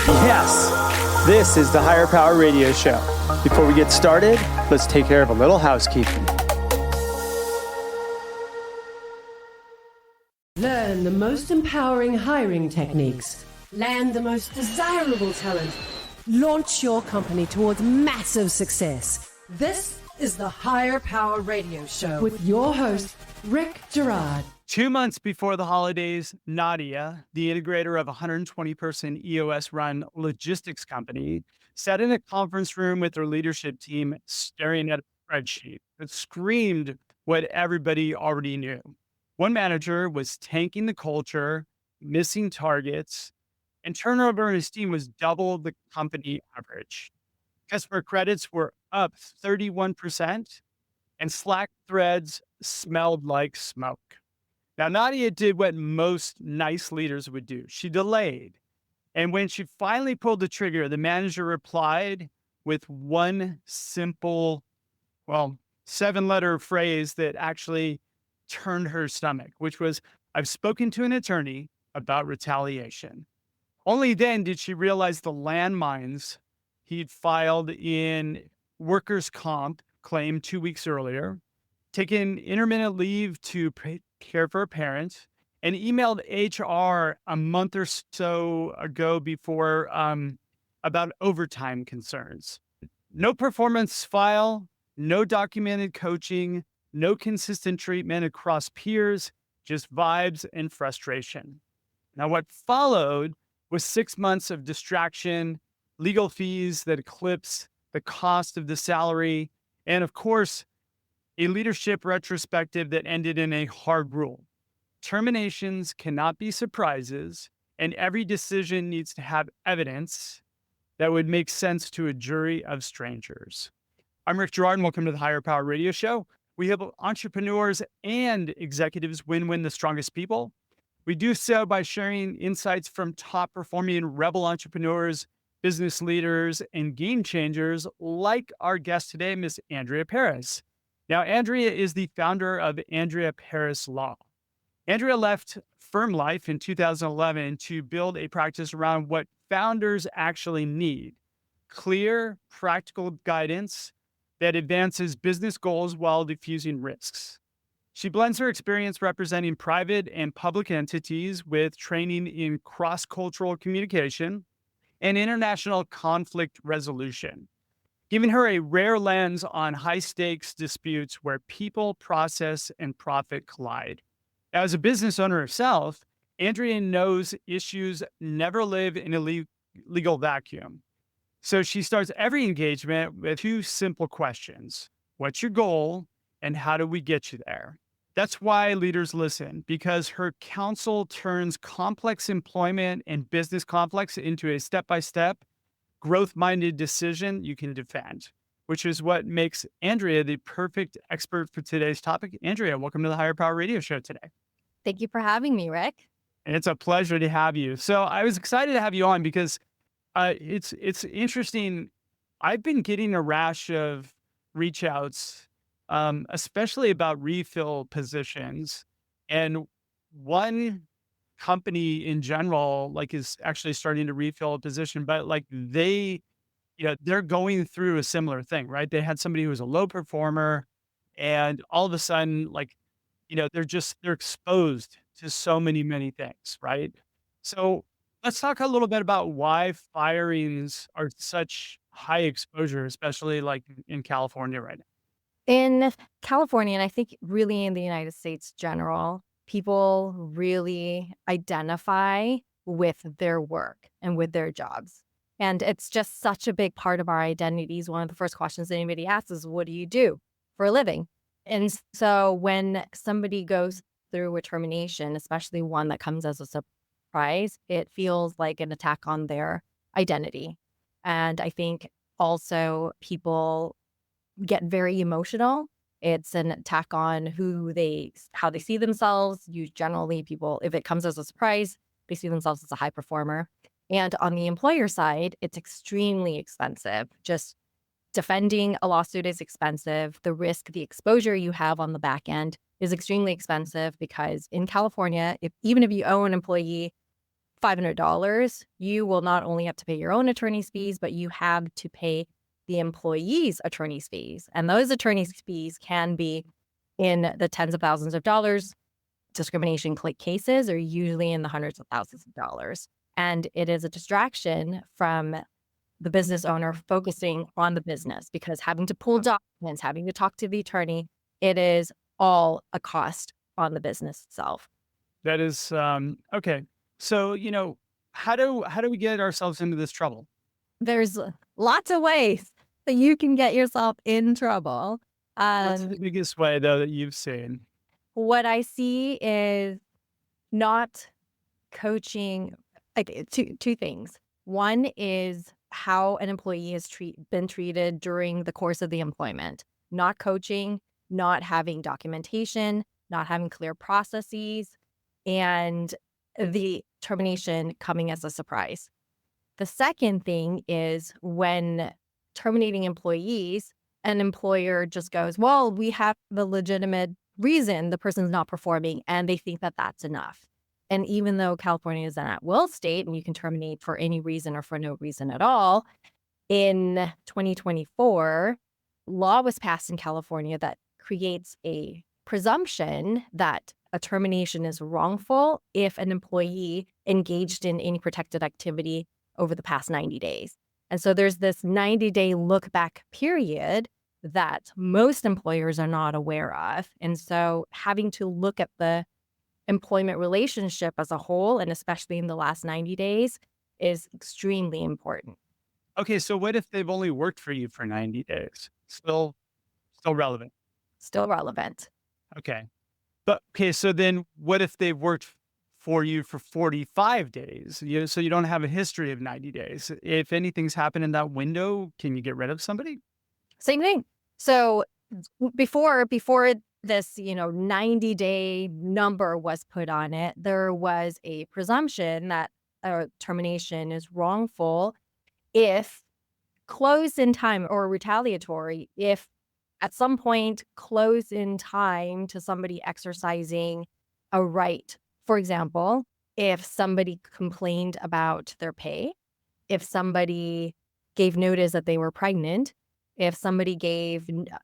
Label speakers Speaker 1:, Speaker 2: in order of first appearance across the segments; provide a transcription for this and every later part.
Speaker 1: Yes, this is the Higher Power Radio Show. Before we get started, let's take care of a little housekeeping.
Speaker 2: Learn the most empowering hiring techniques. Land the most desirable talent. Launch your company towards massive success. This is the Higher Power Radio Show with your host, Rick Girard.
Speaker 3: 2 months before the holidays, Nadia, the integrator of a 120-person EOS-run logistics company, sat in a conference room with her leadership team staring at a spreadsheet that screamed what everybody already knew. One manager was tanking the culture, missing targets, and turnover in his team was double the company average. Customer credits were up 31%, and Slack threads smelled like smoke. Now, Nadia did what most nice leaders would do. She delayed. And when she finally pulled the trigger, the manager replied with one simple, 7-letter phrase that actually turned her stomach, which was, "I've spoken to an attorney about retaliation." Only then did she realize the landmines he'd filed in workers' comp claim 2 weeks earlier, taken intermittent leave to care for a parent, and emailed HR a month or so ago before about overtime concerns. No performance file, no documented coaching, no consistent treatment across peers, just vibes and frustration. Now, what followed was 6 months of distraction, legal fees that eclipsed the cost of the salary, and of course, a leadership retrospective that ended in a hard rule. Terminations cannot be surprises, and every decision needs to have evidence that would make sense to a jury of strangers. I'm Rick Girard, and welcome to the Higher Power Radio Show. We help entrepreneurs and executives win the strongest people. We do so by sharing insights from top-performing rebel entrepreneurs, business leaders, and game changers like our guest today, Miss Andrea Paris. Now, Andrea is the founder of Andrea Paris Law. Andrea left firm life in 2011 to build a practice around what founders actually need: clear, practical guidance that advances business goals while diffusing risks. She blends her experience representing private and public entities with training in cross-cultural communication and international conflict resolution, giving her a rare lens on high-stakes disputes where people, process, and profit collide. As a business owner herself, Andrea knows issues never live in a legal vacuum. So she starts every engagement with 2 simple questions: what's your goal, and how do we get you there? That's why leaders listen, because her counsel turns complex employment and business conflicts into a step-by-step, growth-minded decision you can defend, which is what makes Andrea the perfect expert for today's topic. Andrea, welcome to the Higher Power Radio Show today.
Speaker 4: Thank you for having me, Rick.
Speaker 3: And it's a pleasure to have you. So I was excited to have you on because it's interesting. I've been getting a rash of reach outs, especially about refill positions. And one company in general, is actually starting to refill a position, but they're going through a similar thing, right? They had somebody who was a low performer, and all of a sudden, they're exposed to so many things, right? So let's talk a little bit about why firings are such high exposure, especially in California right now.
Speaker 4: In California, and I think really in the United States general, people really identify with their work and with their jobs. And it's just such a big part of our identities. One of the first questions anybody asks is, what do you do for a living? And so when somebody goes through a termination, especially one that comes as a surprise, it feels like an attack on their identity. And I think also people get very emotional. It's an attack on how they see themselves. Generally, people, if it comes as a surprise, they see themselves as a high performer. And on the employer side, it's extremely expensive. Just defending a lawsuit is expensive. The risk, the exposure you have on the back end is extremely expensive because in California, even if you owe an employee $500, you will not only have to pay your own attorney's fees, but you have to pay the employee's attorney's fees. And those attorney's fees can be in the tens of thousands of dollars. Discrimination cases are usually in the hundreds of thousands of dollars. And it is a distraction from the business owner focusing on the business, because having to pull documents, having to talk to the attorney, it is all a cost on the business itself.
Speaker 3: That is okay. So, how do we get ourselves into this trouble?
Speaker 4: There's lots of ways that you can get yourself in trouble.
Speaker 3: What's the biggest way, though, that you've seen?
Speaker 4: What I see is not coaching, like two things. One is how an employee has been treated during the course of the employment, not coaching, not having documentation, not having clear processes, and the termination coming as a surprise. The second thing is when terminating employees, an employer just goes, well, we have the legitimate reason the person's not performing, and they think that that's enough. And even though California is an at-will state and you can terminate for any reason or for no reason at all, in 2024, law was passed in California that creates a presumption that a termination is wrongful if an employee engaged in any protected activity over the past 90 days. And so there's this 90-day look-back period that most employers are not aware of. And so having to look at the employment relationship as a whole, and especially in the last 90 days, is extremely important.
Speaker 3: Okay, so what if they've only worked for you for 90 days? Still relevant.
Speaker 4: Still relevant.
Speaker 3: Okay. But okay, so then what if they've worked for you for 45 days? So you don't have a history of 90 days. If anything's happened in that window, can you get rid of somebody?
Speaker 4: Same thing. So before this, 90-day number was put on it, there was a presumption that a termination is wrongful if closed in time, or retaliatory if at some point close in time to somebody exercising a right. For example, if somebody complained about their pay, if somebody gave notice that they were pregnant, if somebody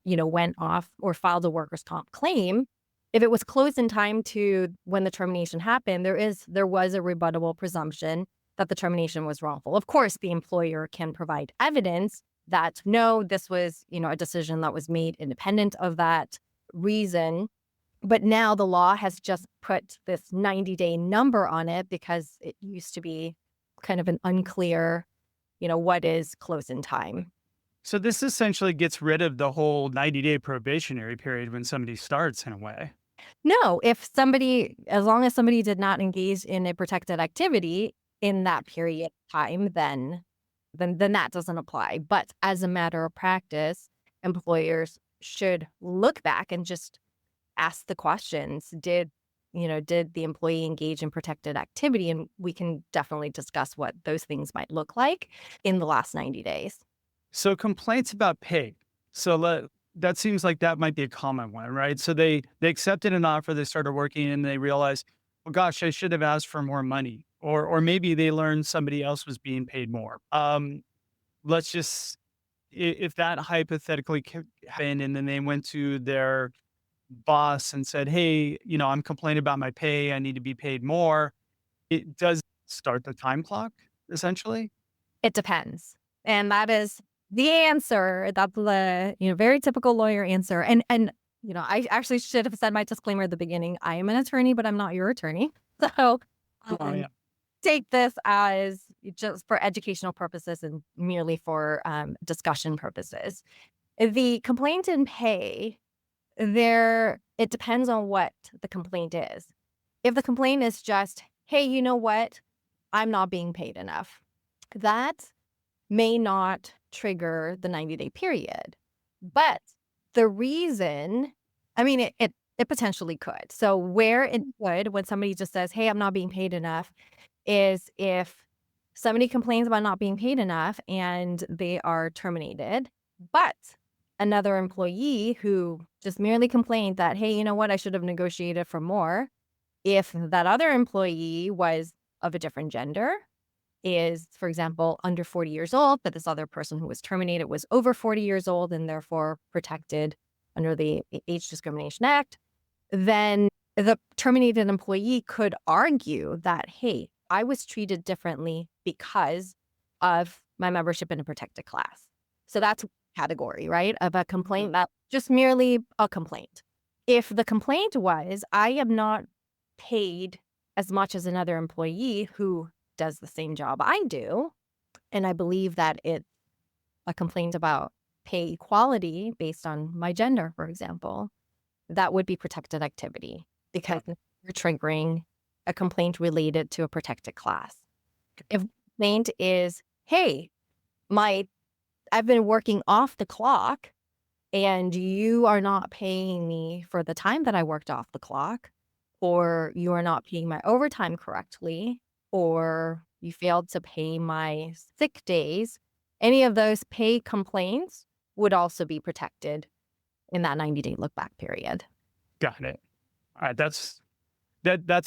Speaker 4: went off or filed a workers' comp claim, if it was closed in time to when the termination happened, there was a rebuttable presumption that the termination was wrongful. Of course, the employer can provide evidence that no, this was, a decision that was made independent of that reason. But now the law has just put this 90-day number on it because it used to be kind of an unclear, what is close in time.
Speaker 3: So this essentially gets rid of the whole 90-day probationary period when somebody starts, in a way.
Speaker 4: No, as long as somebody did not engage in a protected activity in that period of time, then that doesn't apply. But as a matter of practice, employers should look back and just ask the questions. Did the employee engage in protected activity? And we can definitely discuss what those things might look like in the last 90 days.
Speaker 3: So complaints about pay. So that seems like that might be a common one, right? So they accepted an offer, they started working, and they realized, well, gosh, I should have asked for more money. Or maybe they learned somebody else was being paid more. Let's just, if that hypothetically happened, and then they went to their boss and said, hey, I'm complaining about my pay, I need to be paid more. It does start the time clock, essentially?
Speaker 4: It depends. And that is the answer. That's the very typical lawyer answer. And I actually should have said my disclaimer at the beginning. I am an attorney, but I'm not your attorney. So take this as just for educational purposes and merely for discussion purposes. The complaint in pay, it depends on what the complaint is. If the complaint is just, hey, you know what? I'm not being paid enough. That may not trigger the 90-day period. But the reason, it potentially could. So where it would, when somebody just says, hey, I'm not being paid enough, is if somebody complains about not being paid enough and they are terminated, but another employee who just merely complained that, hey, you know what, I should have negotiated for more. If that other employee was of a different gender is, for example, under 40 years old, but this other person who was terminated was over 40 years old and therefore protected under the Age Discrimination Act, then the terminated employee could argue that, hey, I was treated differently because of my membership in a protected class. So that's a category, right, of a complaint that just merely a complaint. If the complaint was, I am not paid as much as another employee who does the same job I do, and I believe that it's a complaint about pay equality based on my gender, for example, that would be protected activity because you're triggering a complaint related to a protected class. If the complaint is, hey, I've been working off the clock and you are not paying me for the time that I worked off the clock, or you are not paying my overtime correctly, or you failed to pay my sick days, any of those pay complaints would also be protected in that 90-day look back period.
Speaker 3: Got it. All right. That's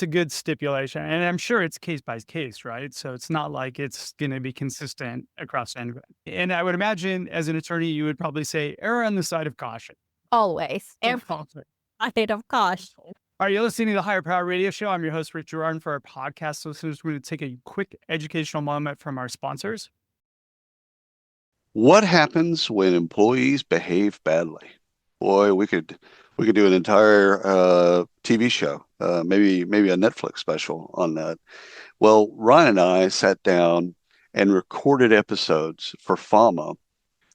Speaker 3: a good stipulation. And I'm sure it's case by case, right? So it's not like it's going to be consistent across anyone. And I would imagine as an attorney, you would probably say err on the side of caution.
Speaker 4: Always. Side of caution.
Speaker 3: All right, you're listening to the Higher Power Radio Show. I'm your host, Rick Gerard. For our podcast listeners, we're going to take a quick educational moment from our sponsors.
Speaker 5: What happens when employees behave badly? Boy, we could do an entire TV show, maybe a Netflix special on that. Well, Ryan and I sat down and recorded episodes for FAMA,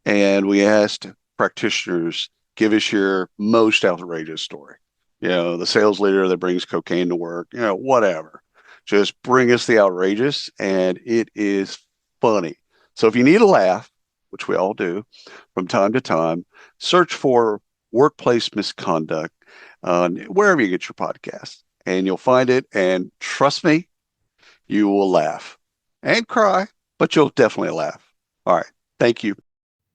Speaker 5: and we asked practitioners, give us your most outrageous story. The sales leader that brings cocaine to work, whatever. Just bring us the outrageous, and it is funny. So if you need a laugh, which we all do from time to time, search for Workplace Misconduct wherever you get your podcasts, and you'll find it. And trust me, you will laugh and cry, but you'll definitely laugh. All right. Thank you.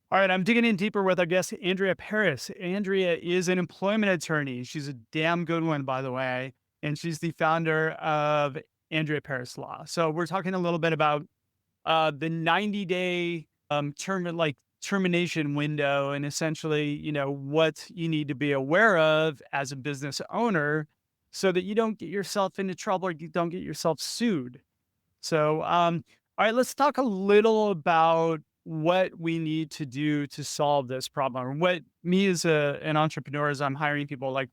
Speaker 3: All right, I'm digging in deeper with our guest, Andrea Paris. Andrea is an employment attorney. She's a damn good one, by the way, and she's the founder of Andrea Paris Law. So we're talking a little bit about the 90-day termination window, and essentially, what you need to be aware of as a business owner so that you don't get yourself into trouble or you don't get yourself sued. So, all right, let's talk a little about what we need to do to solve this problem. Or what me as an entrepreneur, as I'm hiring people, like,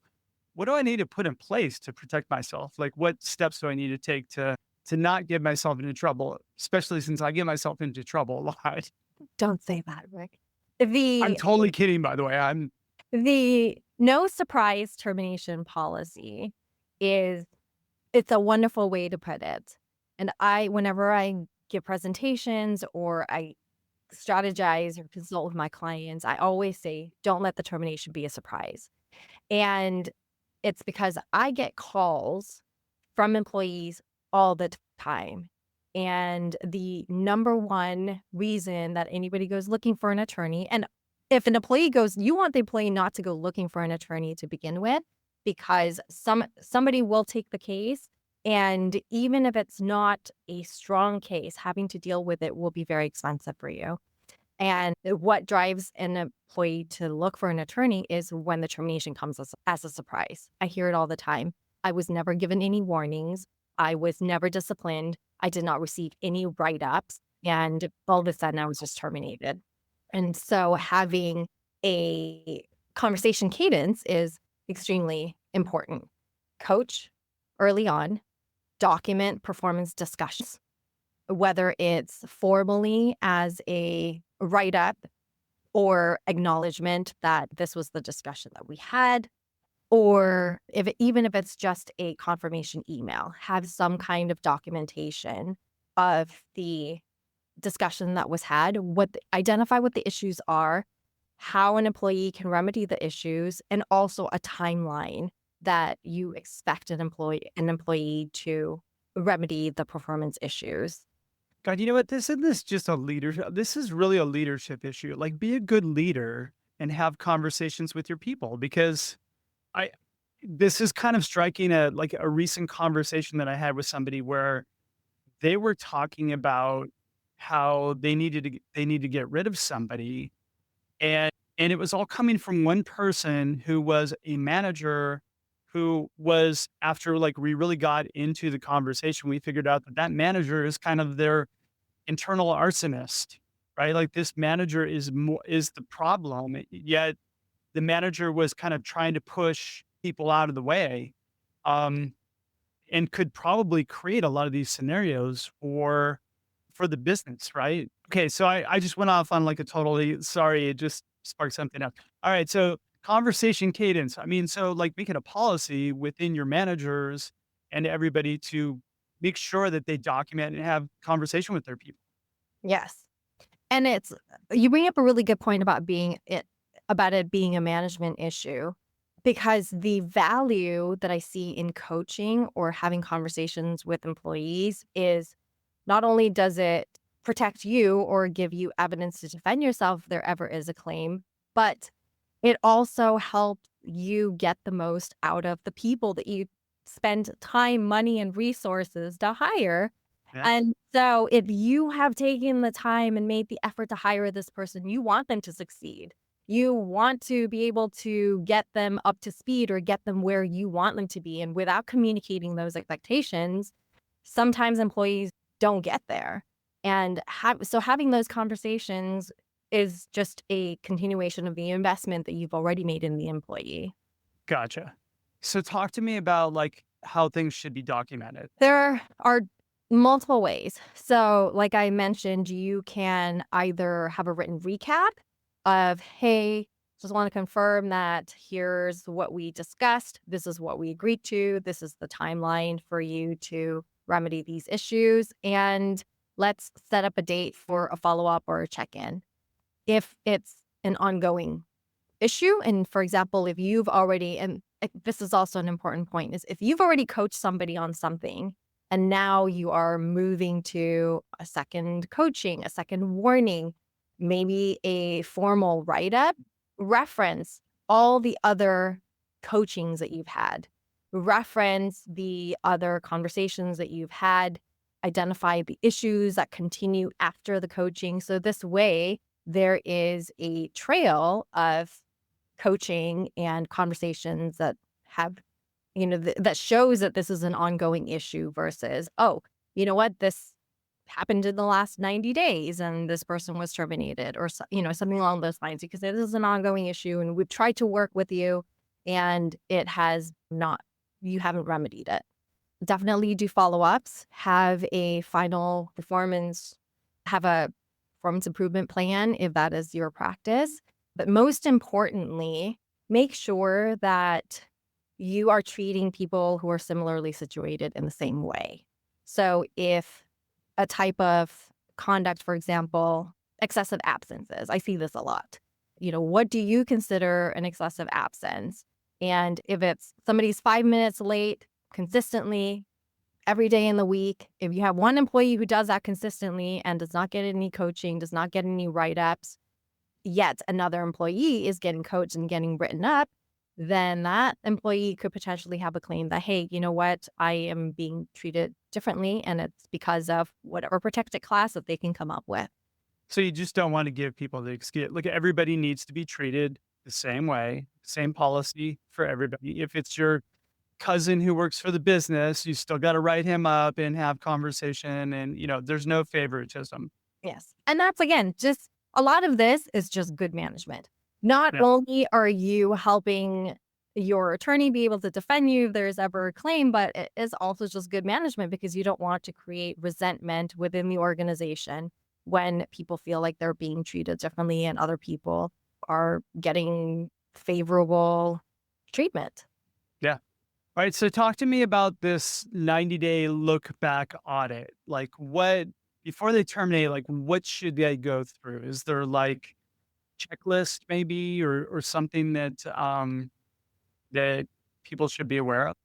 Speaker 3: what do I need to put in place to protect myself? Like, what steps do I need to take to not get myself into trouble, especially since I get myself into trouble a lot?
Speaker 4: Don't say that, Rick.
Speaker 3: I'm totally kidding, by the way.
Speaker 4: The no surprise termination policy it's a wonderful way to put it. And whenever I give presentations or I strategize or consult with my clients, I always say, don't let the termination be a surprise. And it's because I get calls from employees all the time. And the number one reason that anybody goes looking for an attorney, and if an employee goes, you want the employee not to go looking for an attorney to begin with, because somebody will take the case. And even if it's not a strong case, having to deal with it will be very expensive for you. And what drives an employee to look for an attorney is when the termination comes as a surprise. I hear it all the time. I was never given any warnings. I was never disciplined. I did not receive any write-ups. And all of a sudden, I was just terminated. And so having a conversation cadence is extremely important. Coach early on, document performance discussions, whether it's formally as a write-up or acknowledgement that this was the discussion that we had, or even if it's just a confirmation email, have some kind of documentation of the discussion that was had, identify what the issues are, how an employee can remedy the issues, and also a timeline that you expect an employee to remedy the performance issues.
Speaker 3: God, you know what? This is really a leadership issue. Like, be a good leader and have conversations with your people, because this is kind of striking a recent conversation that I had with somebody where they were talking about how they need to get rid of somebody, and it was all coming from one person who was a manager who was, after like we really got into the conversation, we figured out that that manager is kind of their internal arsonist, right? Like this manager is the problem, yet the manager was kind of trying to push people out of the way, um, and could probably create a lot of these scenarios for the business, right? Okay, so I just went off on like a totally sorry, it just sparked something up. All right, so conversation cadence. I mean, so like making a policy within your managers and everybody to make sure that they document and have conversation with their people.
Speaker 4: Yes. And you bring up a really good point about about it being a management issue, because the value that I see in coaching or having conversations with employees is not only does it protect you or give you evidence to defend yourself if there ever is a claim, but it also helps you get the most out of the people that you spend time, money, and resources to hire.
Speaker 3: Yeah.
Speaker 4: And so if you have taken the time and made the effort to hire this person, you want them to succeed. You want to be able to get them up to speed or get them where you want them to be. And without communicating those expectations, sometimes employees don't get there. And so having those conversations is just a continuation of the investment that you've already made in the employee.
Speaker 3: Gotcha. So talk to me about like how things should be documented.
Speaker 4: There are multiple ways. So like I mentioned, you can either have a written recap of, hey, just want to confirm that here's what we discussed. This is what we agreed to. This is the timeline for you to remedy these issues. And let's set up a date for a follow-up or a check-in. If it's an ongoing issue, and for example, if you've already, and this is also an important point, is if you've already coached somebody on something and now you are moving to a second coaching, a second warning, maybe a formal write-up, reference all the other coachings that you've had, reference the other conversations that you've had, identify the issues that continue after the coaching. So this way, there is a trail of coaching and conversations that have, that shows that this is an ongoing issue versus, oh, you know what, this happened in the last 90 days and this person was terminated or, something along those lines, because this is an ongoing issue and we've tried to work with you and it has not, you haven't remedied it. Definitely do follow-ups, have a final performance, have a performance improvement plan if that is your practice. But most importantly, make sure that you are treating people who are similarly situated in the same way. So if a type of conduct, for example, excessive absences, I see this a lot. What do you consider an excessive absence? And if it's somebody's 5 minutes late consistently every day in the week, if you have one employee who does that consistently and does not get any coaching, does not get any write-ups, yet another employee is getting coached and getting written up, then that employee could potentially have a claim that, hey, you know what, I am being treated differently and it's because of whatever protected class that they can come up with.
Speaker 3: So you just don't want to give people the excuse. Look, everybody needs to be treated the same way, same policy for everybody. If it's your cousin who works for the business, you still got to write him up and have conversation, and there's no favoritism.
Speaker 4: Yes. And that's, again, just a lot of this is just good management. Not only are you helping your attorney be able to defend you if there's ever a claim, but it is also just good management because you don't want to create resentment within the organization when people feel like they're being treated differently and other people are getting favorable treatment.
Speaker 3: Yeah. All right. So talk to me about this 90-day look back audit. Like before they terminate, like what should they go through? Is there like checklist maybe or something that people should be aware of?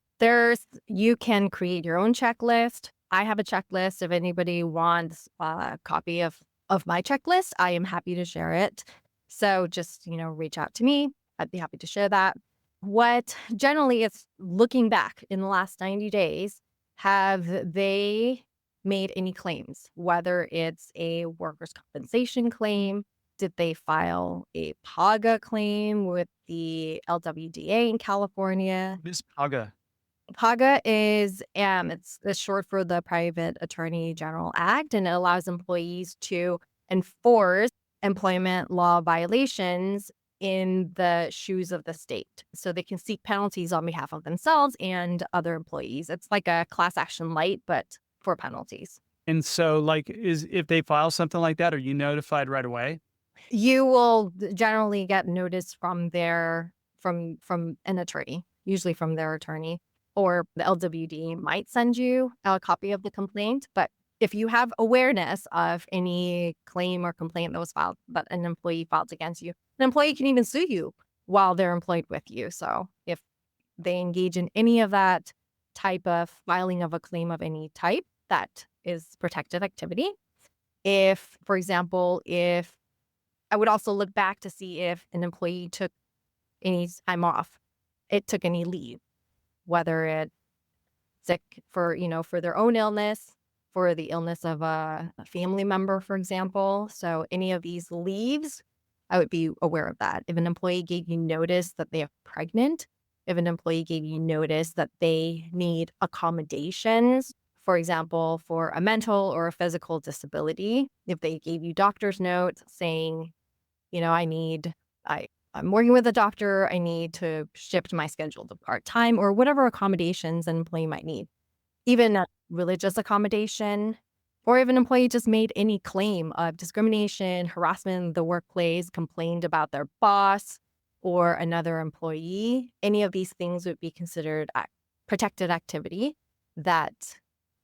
Speaker 4: You can create your own checklist. I have a checklist. If anybody wants a copy of my checklist, I am happy to share it. So just, reach out to me. I'd be happy to share that. What generally it's looking back in the last 90 days, have they made any claims, whether it's a workers' compensation claim. Did they file a PAGA claim with the LWDA in California?
Speaker 3: This PAGA.
Speaker 4: PAGA is it's short for the Private Attorney General Act, and it allows employees to enforce employment law violations in the shoes of the state. So they can seek penalties on behalf of themselves and other employees. It's like a class action light, but for penalties.
Speaker 3: And so like if they file something like that, are you notified right away?
Speaker 4: You will generally get notice from from an attorney, usually from their attorney, or the LWD might send you a copy of the complaint. But if you have awareness of any claim or complaint that was filed, that an employee filed against you, an employee can even sue you while they're employed with you. So if they engage in any of that type of filing of a claim of any type, that is protected activity. If, for example, if I would also look back to see if an employee took any time off, it took any leave, whether it's sick for, for their own illness, for the illness of a family member, for example. So any of these leaves, I would be aware of that. If an employee gave you notice that they are pregnant, if an employee gave you notice that they need accommodations, for example, for a mental or a physical disability, if they gave you doctor's notes saying, I'm working with a doctor, I need to shift my schedule to part-time, or whatever accommodations an employee might need. Even a religious accommodation, or if an employee just made any claim of discrimination, harassment in the workplace, complained about their boss or another employee, any of these things would be considered protected activity that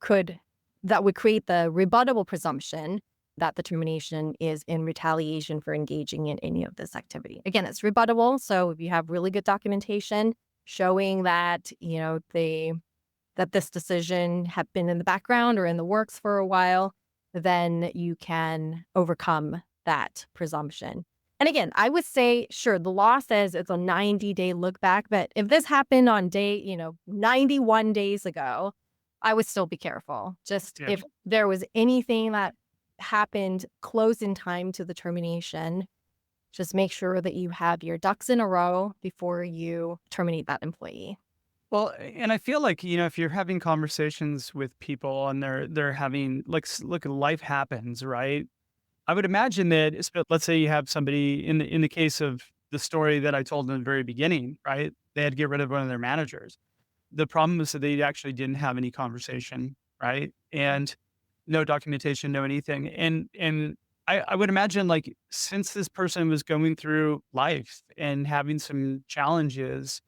Speaker 4: would create the rebuttable presumption that the termination is in retaliation for engaging in any of this activity. Again, it's rebuttable. So if you have really good documentation showing that, that this decision had been in the background or in the works for a while, then you can overcome that presumption. And again, I would say, sure, the law says it's a 90-day look back, but if this happened on day, 91 days ago, I would still be careful. Just if there was anything that happened close in time to the termination, just make sure that you have your ducks in a row before you terminate that employee.
Speaker 3: Well, and I feel like, if you're having conversations with people and they're having look, life happens, right? I would imagine that, let's say you have somebody in the case of the story that I told in the very beginning, right? They had to get rid of one of their managers. The problem is that they actually didn't have any conversation, right? And no documentation, no anything. And I would imagine, like, since this person was going through life and having some challenges,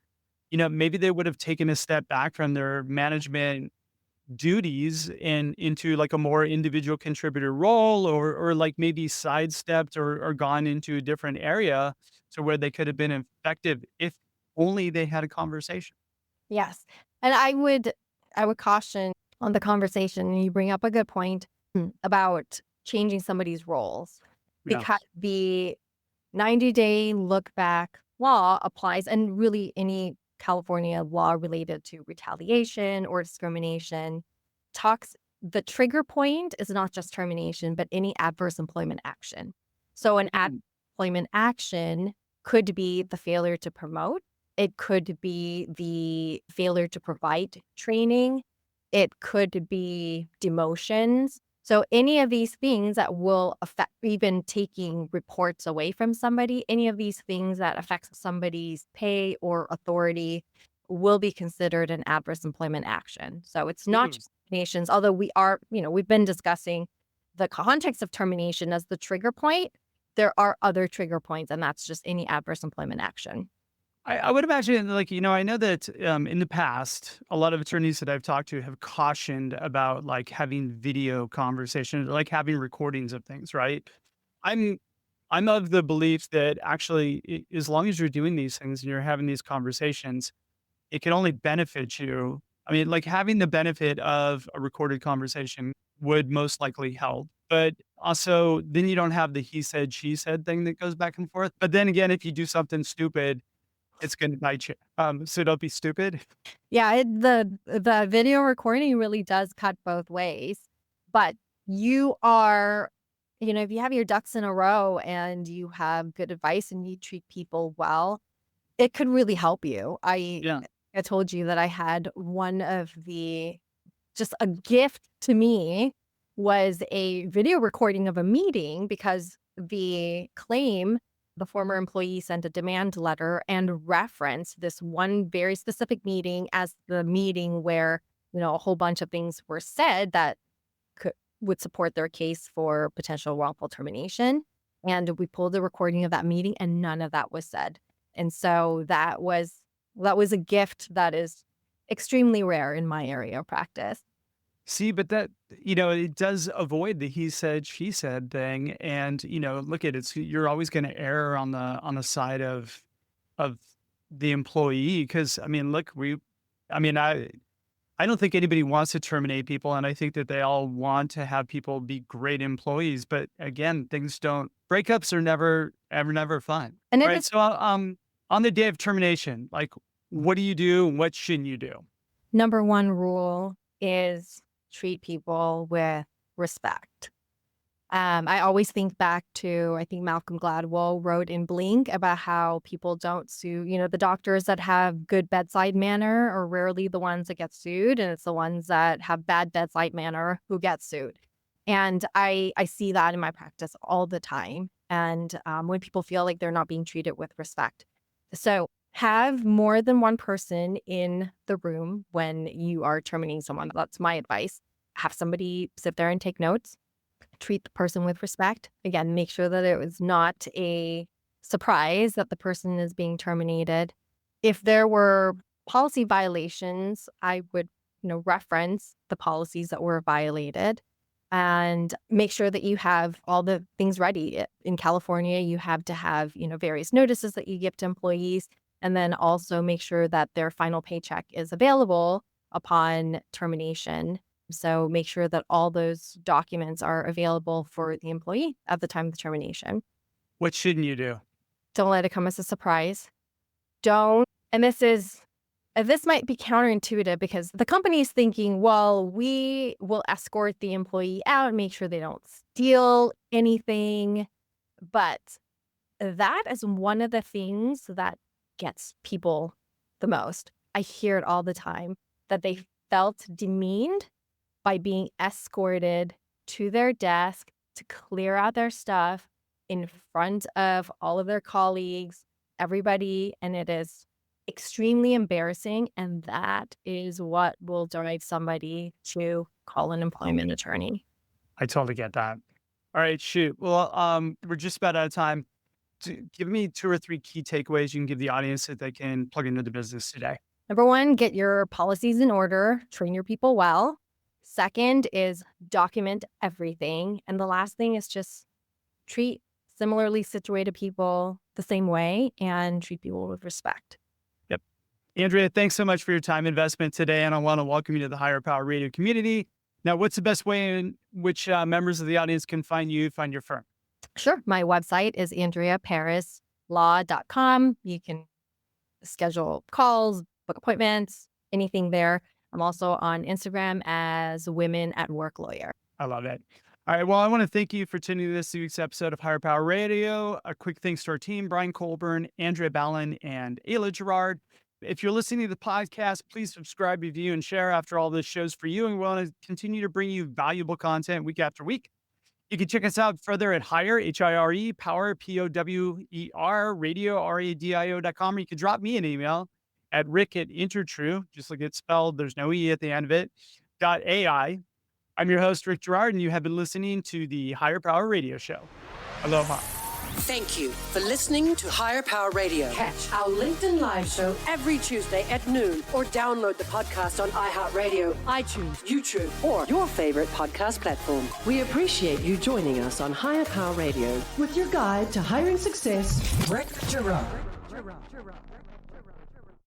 Speaker 3: maybe they would have taken a step back from their management duties and into like a more individual contributor role, or like maybe sidestepped or gone into a different area to where they could have been effective if only they had a conversation.
Speaker 4: Yes. And I would caution on the conversation, and you bring up a good point about changing somebody's roles,
Speaker 3: Yeah.
Speaker 4: because the 90-day look back law applies, and really any California law related to retaliation or discrimination the trigger point is not just termination, but any adverse employment action. So an adverse employment action could be the failure to promote. It could be the failure to provide training. It could be demotions. So any of these things that will affect, even taking reports away from somebody, any of these things that affect somebody's pay or authority will be considered an adverse employment action. So it's not just terminations, although we've been discussing the context of termination as the trigger point. There are other trigger points, and that's just any adverse employment action.
Speaker 3: I would imagine, like, I know that in the past, a lot of attorneys that I've talked to have cautioned about like having video conversations, like having recordings of things, right? I'm of the belief that actually, as long as you're doing these things and you're having these conversations, it can only benefit you. I mean, like having the benefit of a recorded conversation would most likely help. But also, then you don't have the he said, she said thing that goes back and forth. But then again, if you do something stupid, it's going to bite you. So don't be stupid.
Speaker 4: Yeah, the video recording really does cut both ways. But you are, if you have your ducks in a row and you have good advice and you treat people well, it could really help you.
Speaker 3: Yeah.
Speaker 4: I told you that I had just a gift to me was a video recording of a meeting, because the former employee sent a demand letter and referenced this one very specific meeting as the meeting where, a whole bunch of things were said that would support their case for potential wrongful termination. And we pulled the recording of that meeting and none of that was said. And so that was a gift that is extremely rare in my area of practice.
Speaker 3: See, but that, it does avoid the he said, she said thing. And, look at it. You're always going to err on the side of the employee. Because, look, I don't think anybody wants to terminate people. And I think that they all want to have people be great employees. But again, breakups are never fun.
Speaker 4: And
Speaker 3: right. So on the day of termination, like, what do you do? And what shouldn't you do?
Speaker 4: Number one rule is treat people with respect. I always think back to, I think Malcolm Gladwell wrote in Blink about how people don't sue, the doctors that have good bedside manner are rarely the ones that get sued. And it's the ones that have bad bedside manner who get sued. And I see that in my practice all the time. And when people feel like they're not being treated with respect. So have more than one person in the room when you are terminating someone. That's my advice. Have somebody sit there and take notes. Treat the person with respect. Again, make sure that it was not a surprise that the person is being terminated. If there were policy violations, I would, reference the policies that were violated and make sure that you have all the things ready. In California, you have to have, various notices that you give to employees, and then also make sure that their final paycheck is available upon termination. So make sure that all those documents are available for the employee at the time of the termination.
Speaker 3: What shouldn't you do?
Speaker 4: Don't let it come as a surprise. And this might be counterintuitive because the company is thinking, well, we will escort the employee out and make sure they don't steal anything. But that is one of the things that gets people the most. I hear it all the time, that they felt demeaned by being escorted to their desk to clear out their stuff in front of all of their colleagues, everybody, and it is extremely embarrassing. And that is what will drive somebody to call an employment attorney.
Speaker 3: I totally get that. All right, shoot. Well, we're just about out of time. Give me 2 or 3 key takeaways you can give the audience that they can plug into the business today.
Speaker 4: Number one, get your policies in order, train your people well. Second is document everything. And the last thing is just treat similarly situated people the same way and treat people with respect.
Speaker 3: Yep. Andrea, thanks so much for your time investment today. And I want to welcome you to the Higher Power Radio community. Now, what's the best way in which members of the audience can find your firm?
Speaker 4: Sure. My website is andreaparis.law.com. You can schedule calls, book appointments, anything there. I'm also on Instagram as Women at Work Lawyer.
Speaker 3: I love it. All right. Well, I want to thank you for tuning in to this week's episode of Higher Power Radio. A quick thanks to our team, Brian Colburn, Andrea Ballin, and Ayla Gerard. If you're listening to the podcast, please subscribe, review, and share after all this shows for you. And we want to continue to bring you valuable content week after week. You can check us out further at Hire, H-I-R-E, Power, P-O-W-E-R, radio, radio.com. Or you can drop me an email at rick@intertrue, just like it's spelled, there's no E at the end of it, .ai. I'm your host, Rick Gerard, and you have been listening to the Higher Power Radio Show. Aloha.
Speaker 2: Thank you for listening to Higher Power Radio. Catch our LinkedIn Live show every Tuesday at noon or download the podcast on iHeartRadio, iTunes, YouTube, or your favorite podcast platform. We appreciate you joining us on Higher Power Radio with your guide to hiring success, Rick Gerard.